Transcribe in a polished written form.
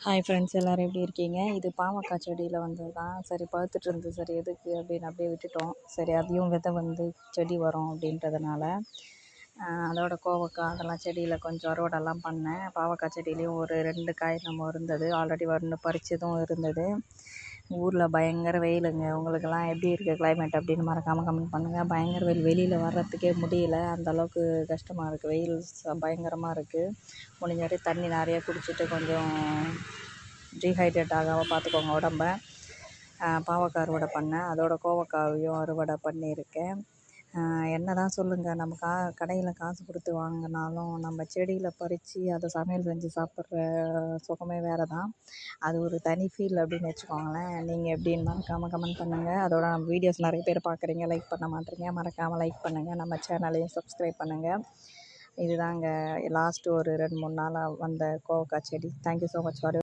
Hi friends, எல்லோரும் எப்படி இருக்கீங்க? இது பாவக்காய் செடியில் வந்தது தான். சரி பழுத்துட்டு இருந்தது, சரி எதுக்கு அப்படின்னு அப்படியே விட்டுட்டோம். சரி அதையும் விதை வந்து செடி வரும் அப்படின்றதுனால அதோட கோவக்காய் அதெல்லாம் செடியில் கொஞ்சம் அறுவடைலாம் பண்ணேன். பாவக்காய் செடியிலையும் ஒரு 2 காய் நம்ம இருந்தது. ஆல்ரெடி ஒன்று பறித்ததும் இருந்தது. ஊரில் பயங்கர வெயிலுங்க. உங்களுக்கெல்லாம் எப்படி இருக்குது கிளைமேட் அப்படின்னு மறக்காமல் கமெண்ட் பண்ணுங்கள். பயங்கர வெயில், வெளியில் வர்றதுக்கே முடியல. அந்தளவுக்கு கஷ்டமாக இருக்குது. வெயில் பயங்கரமாக இருக்குது. முடிஞ்ச வரை தண்ணி நிறைய குடிச்சிட்டு கொஞ்சம் டீஹைட்ரேட் ஆகாமல் பார்த்துக்கோங்க உடம்ப. பாவக்காய் அறுவடை பண்ணேன். அதோட கோவக்காயையும் அறுவடை பண்ணியிருக்கேன். என்ன தான் சொல்லுங்கள், நம்ம கடையில் காசு கொடுத்து வாங்கினாலும் நம்ம செடியில் பறித்து அதை சமையல் செஞ்சு சாப்பிட்ற சுகமே வேறு தான். அது ஒரு தனி ஃபீல் அப்படின்னு வச்சுக்கோங்களேன். நீங்கள் எப்படின்னு மறக்காமல் கமெண்ட் பண்ணுங்கள். அதோட நம்ம வீடியோஸ் நிறைய பேர் பார்க்குறீங்க, லைக் பண்ண மாட்டேறீங்க. மறக்காமல் லைக் பண்ணுங்கள். நம்ம சேனலையும் சப்ஸ்கிரைப் பண்ணுங்கள். இதுதாங்க லாஸ்ட்டு ஒரு 2-3 நாளாக வந்த கோவக்காய் செடி. Thank you so much for